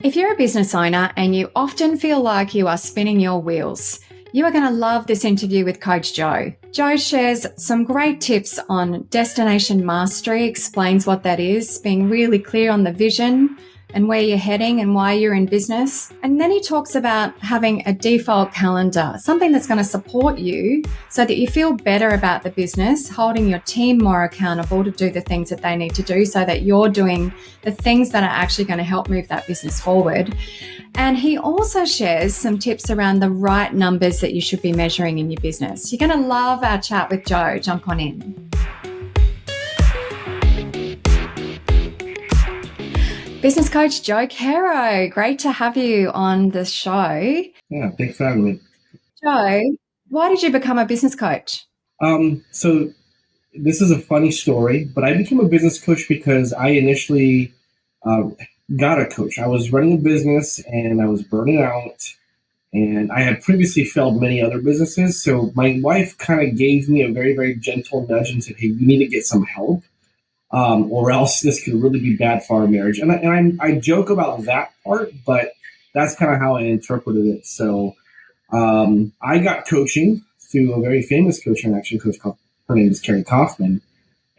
If you're a business owner and you often feel like you are spinning your wheels, you are going to love this interview with Coach Joe. Joe shares some great tips on destination mastery, explains what that is, being really clear on the vision and where you're heading and why you're in business. And then he talks about having a default calendar, something that's going to support you so that you feel better about the business, holding your team more accountable to do the things that they need to do so that you're doing the things that are actually going to help move that business forward. And he also shares some tips around the right numbers that you should be measuring in your business. You're going to love our chat with Joe. Jump on in. Business coach Joe Quero, great to have you on the show. Yeah, thanks for having me. Joe, why did you become a business coach? So this is a funny story, but I became a business coach because I initially uh, got a coach. I was running a business and I was burning out, and I had previously failed many other businesses. So my wife kind of gave me a very, very gentle nudge and said, "Hey, you need to get some help, or else this could really be bad for our marriage." And I joke about that part, but that's kind of how I interpreted it. So I got coaching through a very famous coach, an action coach called, her name is Carrie Kaufman.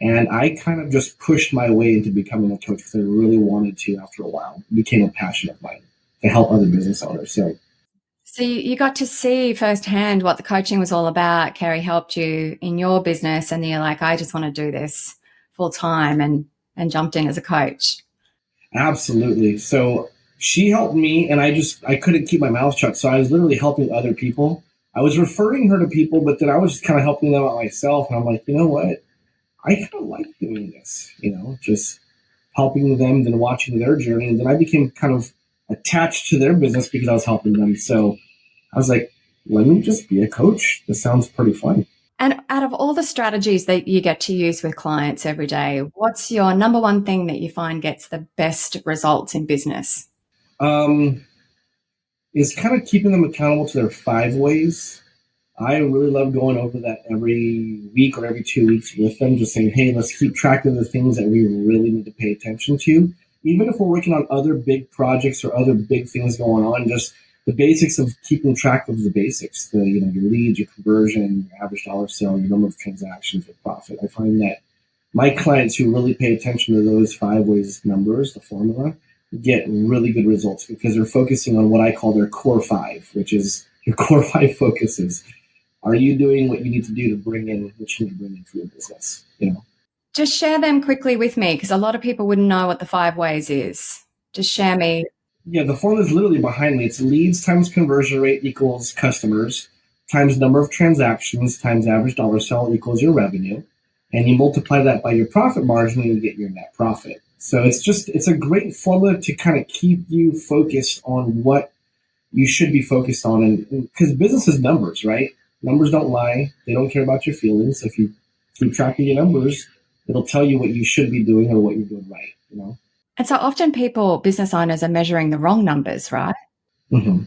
And I kind of just pushed my way into becoming a coach because I really wanted to after a while. It became a passion of mine to help other business owners. So you got to see firsthand what the coaching was all about. Carrie helped you in your business and you're like, I just want to do this full time and jumped in as a coach. Absolutely. So she helped me, and I couldn't keep my mouth shut. So I was literally helping other people. I was referring her to people, but then I was just kind of helping them out myself. And I'm like, you know what? I kind of like doing this, just helping them, then watching their journey. And then I became kind of attached to their business because I was helping them. So I was like, let me just be a coach. This sounds pretty fun. And out of all the strategies that you get to use with clients every day, what's your number one thing that you find gets the best results in business? Um, is kind of keeping them accountable to their 5 ways. I really love going over that every week or every 2 weeks with them, just saying, hey, let's keep track of the things that we really need to pay attention to. Even if we're working on other big projects or other big things going on, just the basics of keeping track of the basics, your leads, your conversion, your average dollar sale, your number of transactions, your profit. I find that my clients who really pay attention to those 5 ways numbers, the formula, get really good results because they're focusing on what I call their core five, which is your core five focuses. Are you doing what you need to do to bring in what you need to bring in for your business? Just share them quickly with me because a lot of people wouldn't know what the 5 ways is. Just share me. Yeah, the formula is literally behind me. It's leads times conversion rate equals customers times number of transactions times average dollar sale equals your revenue. And you multiply that by your profit margin and you get your net profit. So it's a great formula to kind of keep you focused on what you should be focused on. And because business is numbers, right? Numbers don't lie. They don't care about your feelings. If you keep track of your numbers, it'll tell you what you should be doing or what you're doing right. And so often people, business owners, are measuring the wrong numbers, right? Mm-hmm.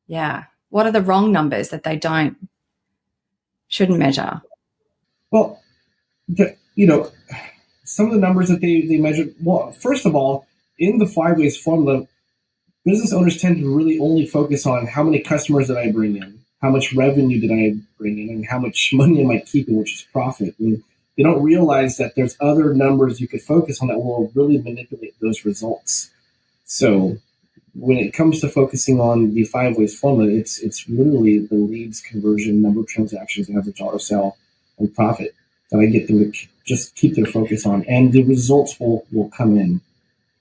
Yeah. What are the wrong numbers that they shouldn't measure? Well, some of the numbers that they measure. Well, first of all, in the 5 ways formula, business owners tend to really only focus on how many customers did I bring in, how much revenue did I bring in, and how much money am I keeping, which is profit. And they don't realize that there's other numbers you could focus on that will really manipulate those results. So when it comes to focusing on the 5 ways formula, it's literally the leads, conversion, number of transactions, average dollar sale, and profit that I get them to just keep their focus on, and the results will come in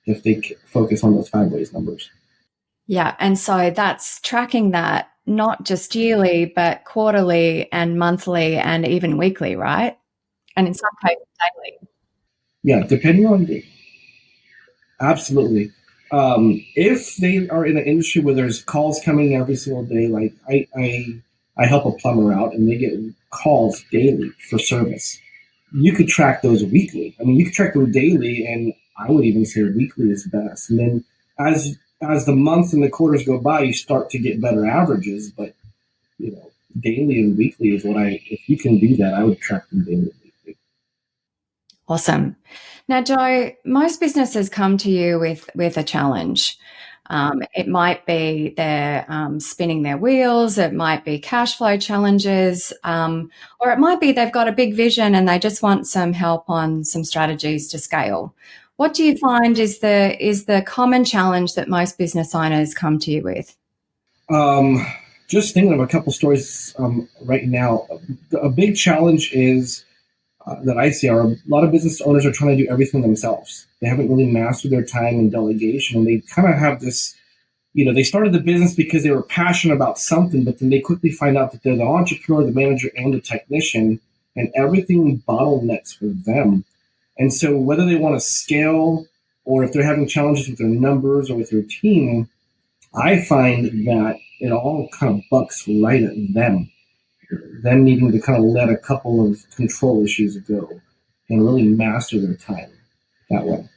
if they focus on those 5 ways numbers. Yeah. And so that's tracking that not just yearly, but quarterly and monthly and even weekly, right? And in some cases, daily. Yeah, depending on the absolutely. If they are in an industry where there's calls coming every single day, like I help a plumber out and they get calls daily for service. You could track those weekly. I mean, you could track them daily, and I would even say weekly is best. And then as the months and the quarters go by, you start to get better averages. But daily and weekly is if you can do that, I would track them daily and weekly. Awesome. Now, Joe, most businesses come to you with a challenge. It might be they're spinning their wheels. It might be cash flow challenges, or it might be they've got a big vision and they just want some help on some strategies to scale. What do you find is the common challenge that most business owners come to you with? Um, just thinking of a couple stories right now. A big challenge is that I see are a lot of business owners are trying to do everything themselves. They haven't really mastered their time and delegation, and they kind of have this. They started the business because they were passionate about something, but then they quickly find out that they're the entrepreneur, the manager, and the technician, and everything bottlenecks for them. And so, whether they want to scale or if they're having challenges with their numbers or with their team, I find that it all kind of bucks right at them needing to kind of let a couple of control issues go and really master their time that way.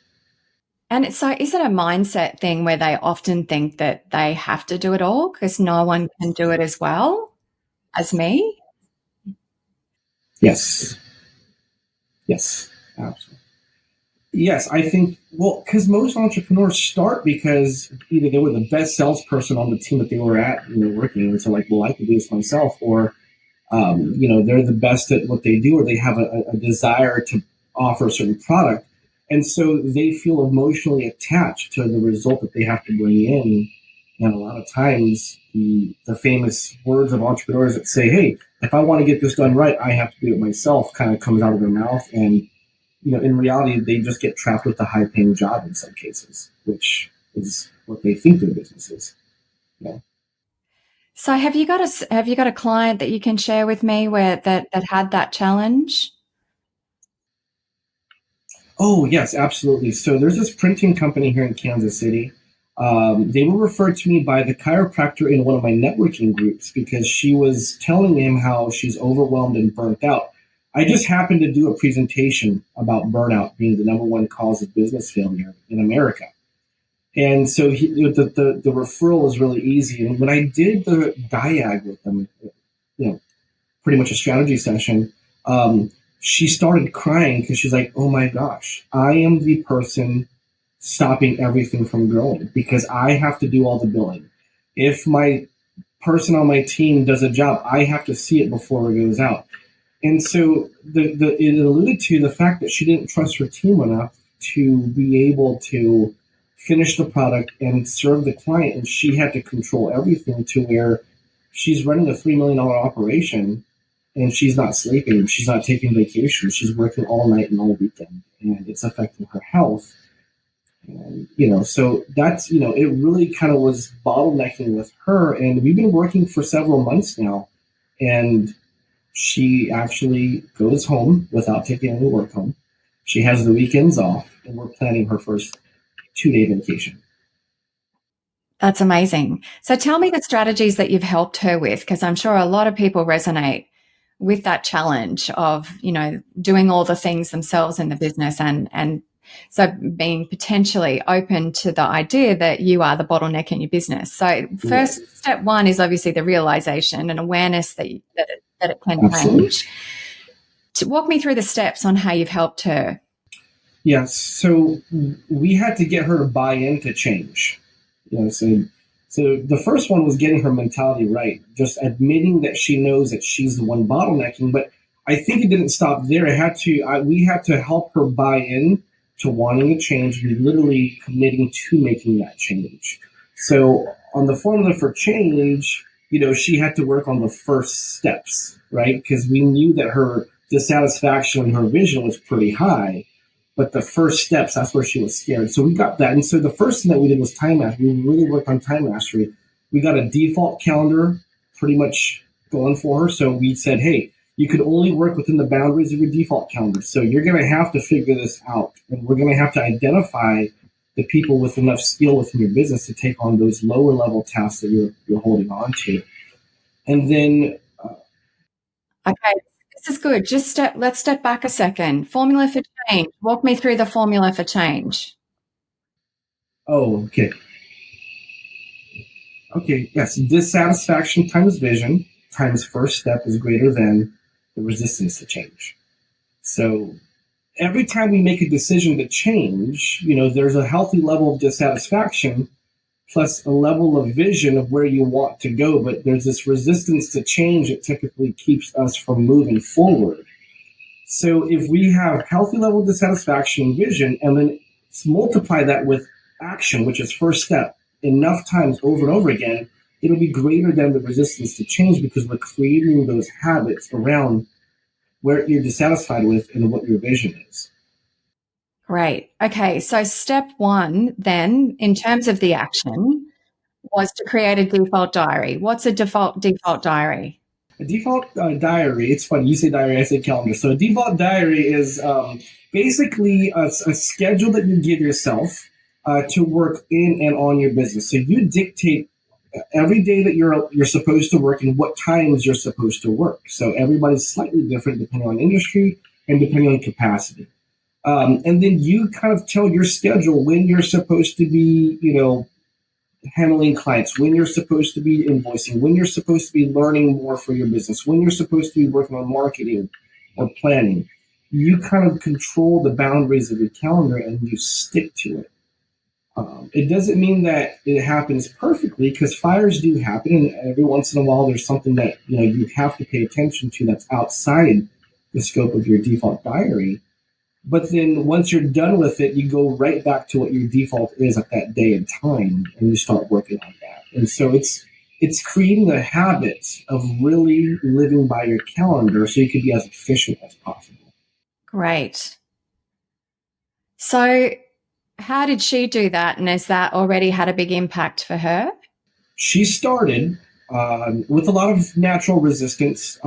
And so, is it a mindset thing where they often think that they have to do it all because no one can do it as well as me? Yes. Yes. Absolutely. Yes, I think, well, because most entrepreneurs start because either they were the best salesperson on the team that they were at, working, and so like, well, I can do this myself, or they're the best at what they do, or they have a desire to offer a certain product. And so they feel emotionally attached to the result that they have to bring in. And a lot of times, the famous words of entrepreneurs that say, hey, if I want to get this done right, I have to do it myself, kind of comes out of their mouth. And, in reality, they just get trapped with the high paying job in some cases, which is what they think their business is. So, have you got a client that you can share with me where that had that challenge? Oh, yes, absolutely. So there's this printing company here in Kansas City. They were referred to me by the chiropractor in one of my networking groups because she was telling him how she's overwhelmed and burnt out. I just happened to do a presentation about burnout being the number one cause of business failure in America. And so the referral was really easy. And when I did the diag with them, you know, pretty much a strategy session, she started crying because she's like, oh my gosh, I am the person stopping everything from growing because I have to do all the billing. If my person on my team does a job, I have to see it before it goes out. And so it alluded to the fact that she didn't trust her team enough to be able to finish the product and serve the client. And she had to control everything to where she's running a $3 million operation and she's not sleeping. She's not taking vacation. She's working all night and all weekend, and it's affecting her health. And, so that's, it really kind of was bottlenecking with her. And we've been working for several months now. And she actually goes home without taking any work home. She has the weekends off, and we're planning her first 2-day vacation. That's amazing. So, tell me the strategies that you've helped her with, because I'm sure a lot of people resonate with that challenge of, doing all the things themselves in the business and so being potentially open to the idea that you are the bottleneck in your business. So first step one is obviously the realization and awareness that it can Absolutely. change. To walk me through the steps on how you've helped her. Yes. So we had to get her to buy into change. So the first one was getting her mentality right, just admitting that she knows that she's the one bottlenecking. But I think it didn't stop there. We had to help her buy in to wanting to change and literally committing to making that change. So on the formula for change, she had to work on the first steps, right? Because we knew that her dissatisfaction and her vision was pretty high. But the first steps, that's where she was scared. So we got that. And so the first thing that we did was time mastery. We really worked on time mastery. We got a default calendar pretty much going for her. So we said, hey, you could only work within the boundaries of your default calendar. So you're going to have to figure this out. And we're going to have to identify the people with enough skill within your business to take on those lower level tasks that you're holding on to. And then Okay, this is good. Let's step back a second. Formula for change. Walk me through the formula for change. okay. Okay, yes. Dissatisfaction times vision times first step is greater than the resistance to change. So every time we make a decision to change, there's a healthy level of dissatisfaction. plus a level of vision of where you want to go. But there's this resistance to change that typically keeps us from moving forward. So if we have healthy level of dissatisfaction and vision, and then multiply that with action, which is first step, enough times over and over again, it'll be greater than the resistance to change because we're creating those habits around where you're dissatisfied with and what your vision is. Great. Okay. So step one, then, in terms of the action, was to create a default diary. What's a default diary? A default diary, it's funny, you say diary, I say calendar. So a default diary is basically a schedule that you give yourself to work in and on your business. So you dictate every day that you're supposed to work and what times you're supposed to work. So everybody's slightly different depending on industry and depending on capacity. And then you kind of tell your schedule when you're supposed to be, handling clients, when you're supposed to be invoicing, when you're supposed to be learning more for your business, when you're supposed to be working on marketing or planning. You kind of control the boundaries of your calendar and you stick to it. It doesn't mean that it happens perfectly because fires do happen, and every once in a while there's something that you have to pay attention to that's outside the scope of your default diary. But then once you're done with it, you go right back to what your default is at that day and time, and you start working on that. And so it's creating a habit of really living by your calendar so you can be as efficient as possible. Great. So how did she do that? And has that already had a big impact for her? She started with a lot of natural resistance.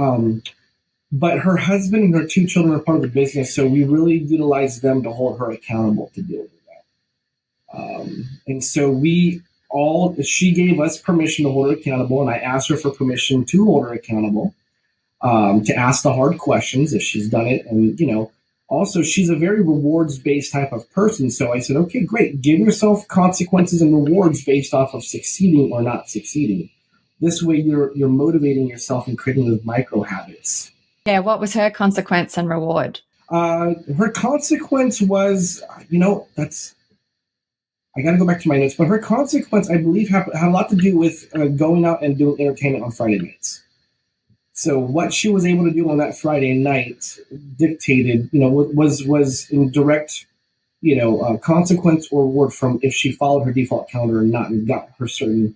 But her husband and her two children are part of the business, so we really utilized them to hold her accountable to deal with that. And so she gave us permission to hold her accountable, and I asked her for permission to hold her accountable, to ask the hard questions if she's done it. And, also she's a very rewards based type of person. So I said, okay, great. Give yourself consequences and rewards based off of succeeding or not succeeding. This way you're motivating yourself and creating those micro habits. Yeah, what was her consequence and reward? Her consequence was, I got to go back to my notes, but her consequence, I believe, had a lot to do with going out and doing entertainment on Friday nights. So what she was able to do on that Friday night dictated, was in direct, consequence or reward from if she followed her default calendar or not and got her certain,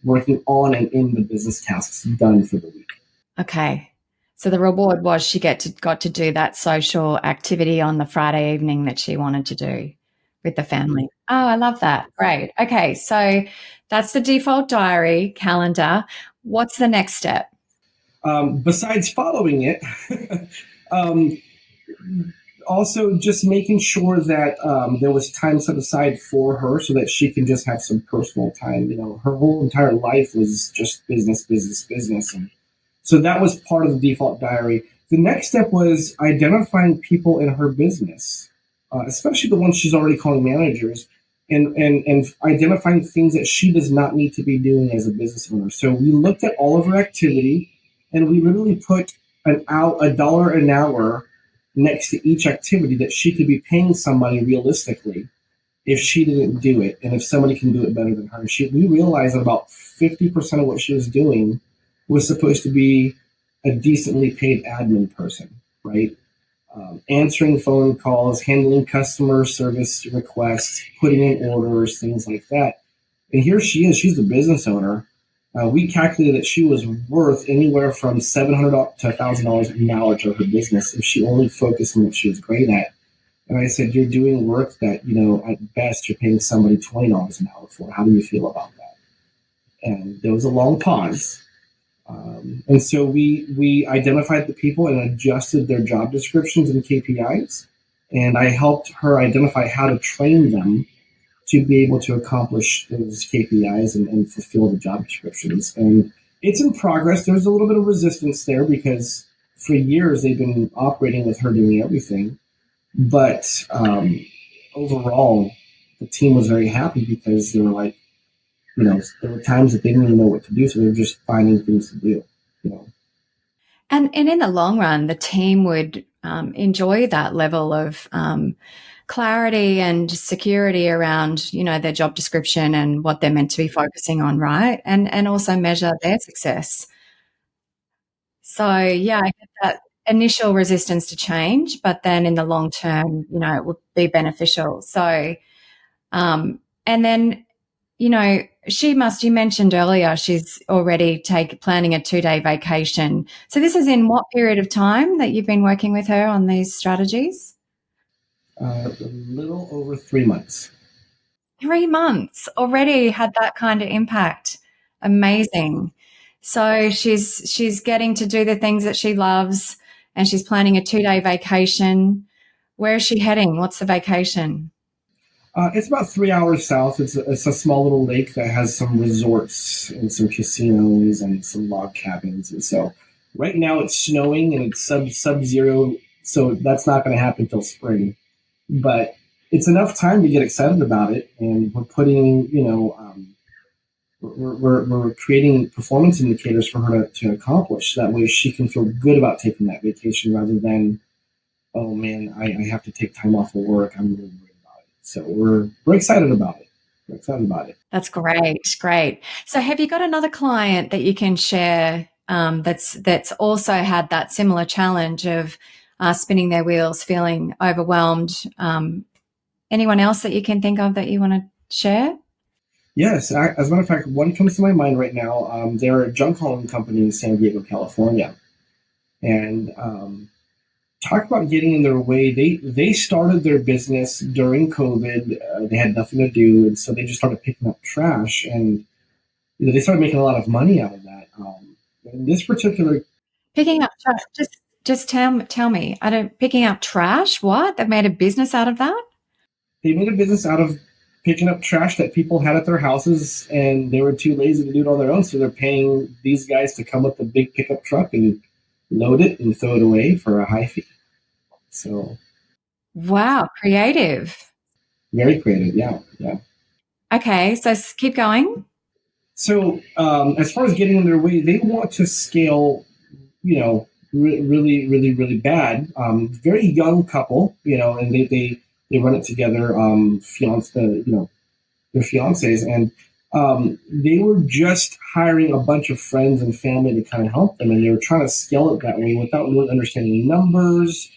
working on and in the business tasks done for the week. Okay. So the reward was she got to do that social activity on the Friday evening that she wanted to do with the family. Oh, I love that. Great. Okay. So that's the default diary calendar. What's the next step? Besides following it, also just making sure that there was time set aside for her so that she can just have some personal time. Her whole entire life was just business, business, business. And so that was part of the default diary. The next step was identifying people in her business, especially the ones she's already calling managers, and identifying things that she does not need to be doing as a business owner. So we looked at all of her activity, and we literally put a dollar an hour next to each activity that she could be paying somebody realistically if she didn't do it, and if somebody can do it better than her. We realized that about 50% of what she was doing was supposed to be a decently paid admin person, right? Answering phone calls, handling customer service requests, putting in orders, things like that. And here she is, she's the business owner. We calculated that she was worth anywhere from $700 to $1,000 an hour to her business if she only focused on what she was great at. And I said, you're doing work that, at best you're paying somebody $20 an hour for. How do you feel about that? And there was a long pause. And so we identified the people and adjusted their job descriptions and KPIs. And I helped her identify how to train them to be able to accomplish those KPIs and fulfill the job descriptions. And it's in progress. There's a little bit of resistance there because for years they've been operating with her doing everything. But overall, the team was very happy because they were like, there were times that they didn't even know what to do, so they were just finding things to do. And in the long run, the team would enjoy that level of clarity and security around, their job description and what they're meant to be focusing on, right? And also measure their success. So yeah, I get that initial resistance to change, but then in the long term, it would be beneficial. So, and then, you mentioned earlier, she's already planning a 2-day vacation. So this is in what period of time that you've been working with her on these strategies? A little over 3 months. 3 months already had that kind of impact. Amazing. So she's getting to do the things that she loves, and she's planning a 2-day vacation. Where is she heading? What's the vacation? It's about 3 hours south. It's a small little lake that has some resorts and some casinos and some log cabins. And so right now it's snowing and it's sub zero, so that's not going to happen until spring. But it's enough time to get excited about it, and we're putting, we're creating performance indicators for her to accomplish. That way she can feel good about taking that vacation rather than, oh man, I have to take time off of work. I'm really worried about it. So we're excited about it. We're excited about it. That's great. Great. So have you got another client that you can share that's also had that similar challenge of spinning their wheels, feeling overwhelmed? Anyone else that you can think of that you want to share? Yes, as a matter of fact, one comes to my mind right now. They're a junk hauling company in San Diego, California, and talk about getting in their way. They started their business during COVID. They had nothing to do, and so they just started picking up trash, and they started making a lot of money out of that. In this particular, Picking up trash. Just tell me. I don't picking up trash. What? They've made a business out of that? they made a business out of picking up trash that people had at their houses, and they were too lazy to do it on their own. So they're paying these guys to come with a big pickup truck and load it and throw it away for a high fee. So Wow, creative. very creative. Yeah, yeah. Okay, so keep going. So as far as getting in their way, they want to scale, really, really, really bad. Very young couple, and they run it together. Their fiancés, and they were just hiring a bunch of friends and family to kind of help them, and they were trying to scale it that way without really understanding numbers.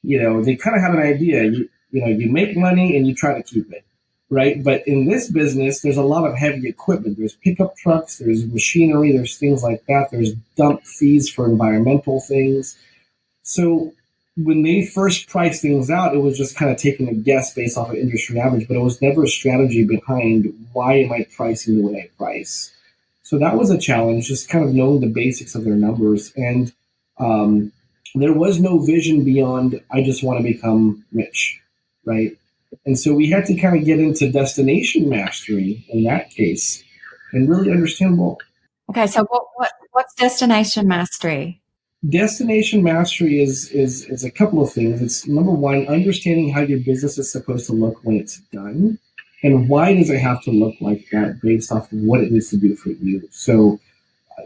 They kind of have an idea. You make money and you try to keep it, right? But in this business, there's a lot of heavy equipment. There's pickup trucks, there's machinery, there's things like that. There's dump fees for environmental things. So when they first priced things out, it was just kind of taking a guess based off of industry average, but it was never a strategy behind why am I pricing the way I price. So that was a challenge, just kind of knowing the basics of their numbers. And there was no vision beyond, I just want to become rich, right? And so we had to kind of get into destination mastery in that case and really understand, well, Okay, so what's destination mastery? destination mastery is a couple of things. It's number one, understanding how your business is supposed to look when it's done, and why does it have to look like that based off of what it needs to do for you. So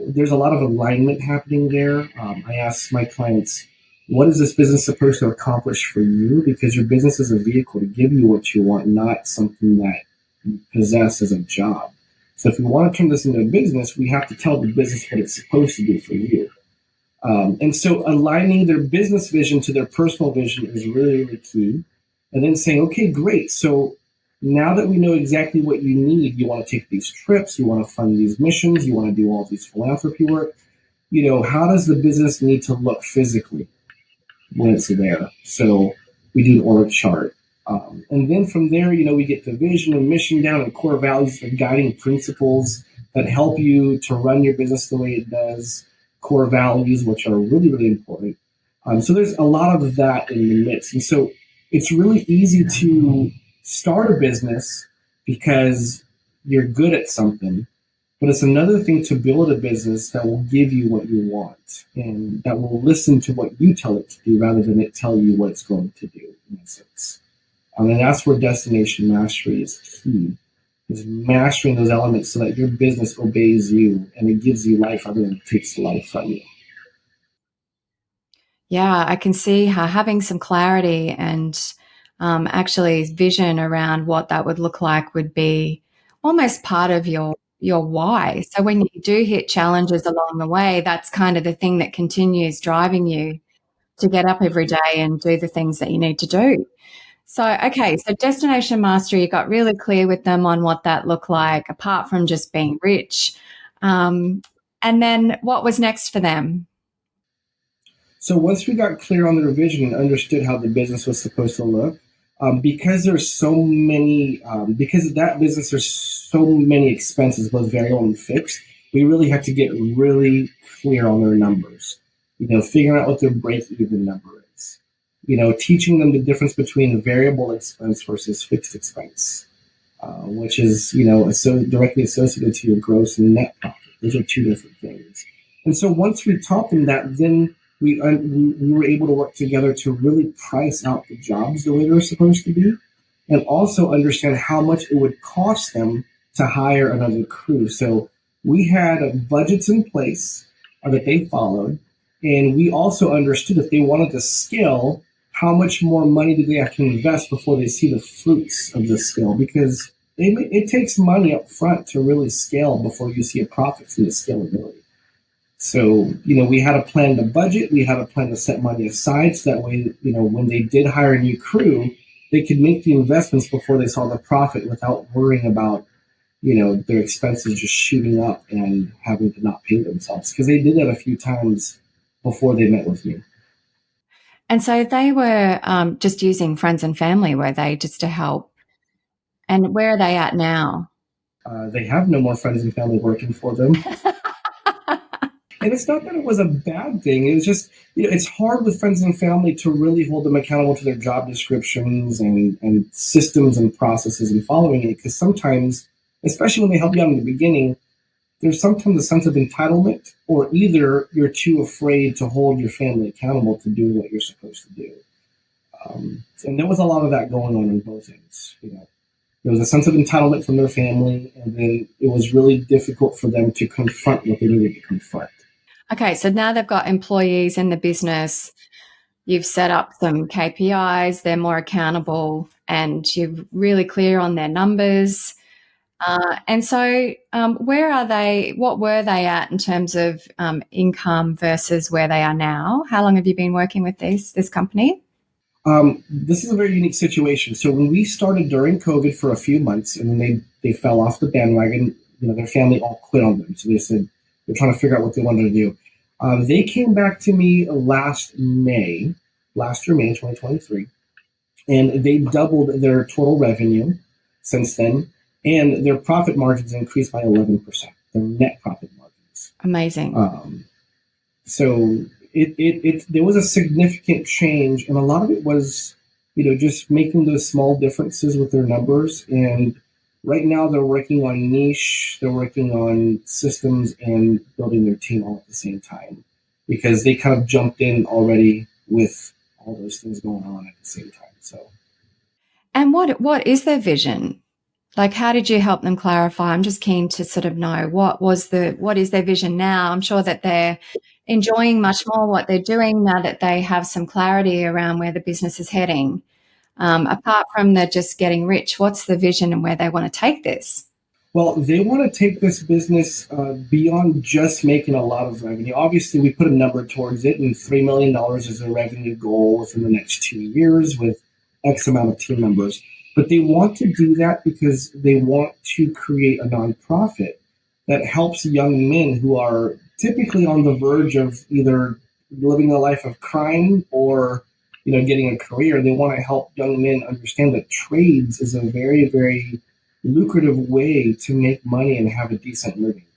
there's a lot of alignment happening there. I ask my clients, what is this business supposed to accomplish for you? Because your business is a vehicle to give you what you want, not something that you possess as a job. So if we want to turn this into a business, we have to tell the business what it's supposed to do for you. And so aligning their business vision to their personal vision is really, really key. And then saying, okay, great. So now that we know exactly what you need, you want to take these trips, you want to fund these missions, you want to do all these philanthropy work. How does the business need to look physically when it's there? So we do an org chart. And then from there, we get the vision and mission down and core values and guiding principles that help you to run your business the way it does. Core values, which are really, really important. So there's a lot of that in the mix. And so it's really easy to start a business because you're good at something, but it's another thing to build a business that will give you what you want and that will listen to what you tell it to do rather than it tell you what it's going to do, in essence. And that's where destination mastery is key. Is mastering those elements so that your business obeys you and it gives you life rather than takes life from you. Yeah, I can see how having some clarity and actually vision around what that would look like would be almost part of your why. So when you do hit challenges along the way, that's kind of the thing that continues driving you to get up every day and do the things that you need to do. So, okay, so destination mastery, you got really clear with them on what that looked like, apart from just being rich. Um, and then what was next for them? So once we got clear on their vision and understood how the business was supposed to look, because there's so many, because of that business, there's so many expenses, both variable and fixed. We really had to get really clear on their numbers. Figuring out what their break-even number is. Teaching them the difference between variable expense versus fixed expense, which is so directly associated to your gross and net profit. Those are two different things. And so once we taught them that, then we were able to work together to really price out the jobs the way they're supposed to be, and also understand how much it would cost them to hire another crew. So we had budgets in place that they followed, and we also understood if they wanted to scale, how much more money do they have to invest before they see the fruits of the scale, because it takes money up front to really scale before you see a profit from the scalability. So, we had a plan to budget, we had a plan to set money aside so that way, when they did hire a new crew, they could make the investments before they saw the profit without worrying about, their expenses just shooting up and having to not pay themselves. Because they did that a few times before they met with me. And so they were just using friends and family, were they, just to help? And where are they at now? They have no more friends and family working for them. And it's not that it was a bad thing. It was just, it's hard with friends and family to really hold them accountable to their job descriptions and systems and processes and following it. Because sometimes, especially when they help you out in the beginning, there's sometimes a sense of entitlement, or either you're too afraid to hold your family accountable to do what you're supposed to do. And there was a lot of that going on both ends. There was a sense of entitlement from their family, and then it was really difficult for them to confront what they needed to confront. Okay, so now they've got employees in the business. You've set up some KPIs, they're more accountable, and you're really clear on their numbers. And so, where are they? What were they at in terms of income versus where they are now? How long have you been working with this company? This is a very unique situation. So when we started during COVID for a few months, and then they fell off the bandwagon, their family all quit on them. So they said they're trying to figure out what they wanted to do. They came back to me last May 2023, and they doubled their total revenue since then, and their profit margins increased by 11%. Their net profit margins. Amazing. So there was a significant change, and a lot of it was, just making those small differences with their numbers. And right now they're working on niche, they're working on systems, and building their team all at the same time, because they kind of jumped in already with all those things going on at the same time. So, and what is their vision? Like, how did you help them clarify? I'm just keen to sort of know what is their vision now? I'm sure that they're enjoying much more what they're doing now that they have some clarity around where the business is heading. Apart from the just getting rich, what's the vision and where they want to take this? well, they want to take this business beyond just making a lot of revenue. Obviously, we put a number towards it, and $3 million is their revenue goal within the next 2 years with X amount of team members. But they want to do that because they want to create a nonprofit that helps young men who are typically on the verge of either living a life of crime or getting a career. They want to help young men understand that trades is a very, very lucrative way to make money and have a decent living.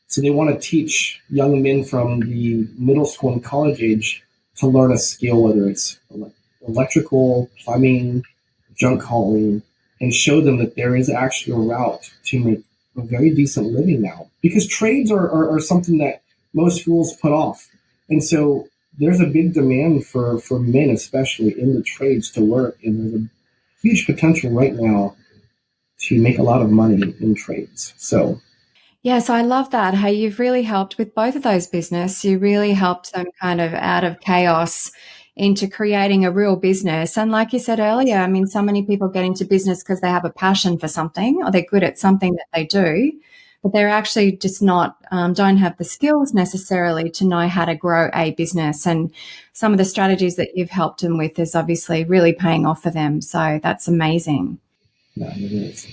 So they want to teach young men from the middle school and college age to learn a skill, whether it's electrical, plumbing, junk hauling, and show them that there is actually a route to make a very decent living now. Because trades are something that most schools put off. And so there's a big demand for men, especially in the trades, to work. And there's a huge potential right now to make a lot of money in trades. So Yes, I love that. Hey, you've really helped with both of those business. You really helped them kind of out of chaos into creating a real business. And like you said earlier, I mean, so many people get into business because they have a passion for something or they're good at something that they do, but they're actually just not, don't have the skills necessarily to know how to grow a business. And some of the strategies that you've helped them with is obviously really paying off for them. So that's amazing. Yeah, it is.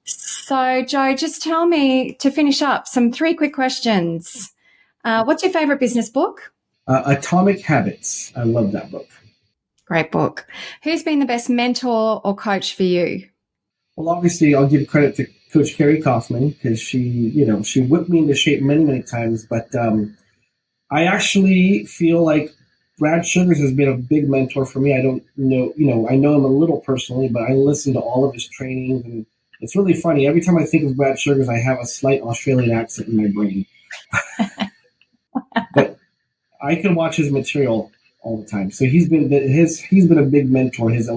So, Joe, just tell me, to finish up, some 3 quick questions. What's your favorite business book? Atomic Habits. I love that book. Great book. Who's been the best mentor or coach for you? Well, obviously, I'll give credit to Coach Carrie Kaufman because she whipped me into shape many, many times. But I actually feel like Brad Sugars has been a big mentor for me. I don't know, I know him a little personally, but I listen to all of his trainings, and it's really funny. Every time I think of Brad Sugars, I have a slight Australian accent in my brain. But I can watch his material all the time. So he's been a big mentor. His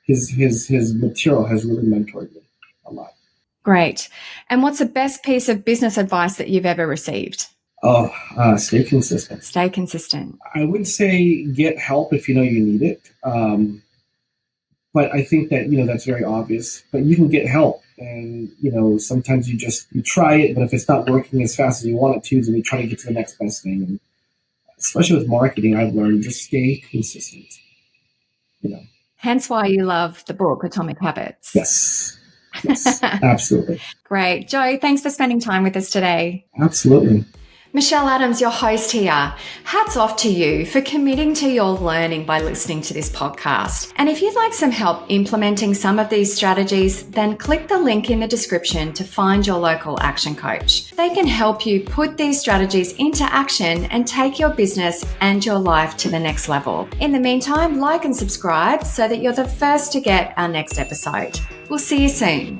material has really mentored me a lot. Great. And what's the best piece of business advice that you've ever received? Stay consistent. Stay consistent. I would say get help if you know you need it. But I think that, that's very obvious. But you can get help. And, sometimes you try it, but if it's not working as fast as you want it to, then you try to get to the next best thing. And especially with marketing, I've learned just stay consistent. Hence why you love the book, Atomic Habits. Yes, absolutely. Great. Joe, thanks for spending time with us today. Absolutely. Michelle Adams, your host here. Hats off to you for committing to your learning by listening to this podcast. And if you'd like some help implementing some of these strategies, then click the link in the description to find your local action coach. They can help you put these strategies into action and take your business and your life to the next level. In the meantime, like and subscribe so that you're the first to get our next episode. We'll see you soon.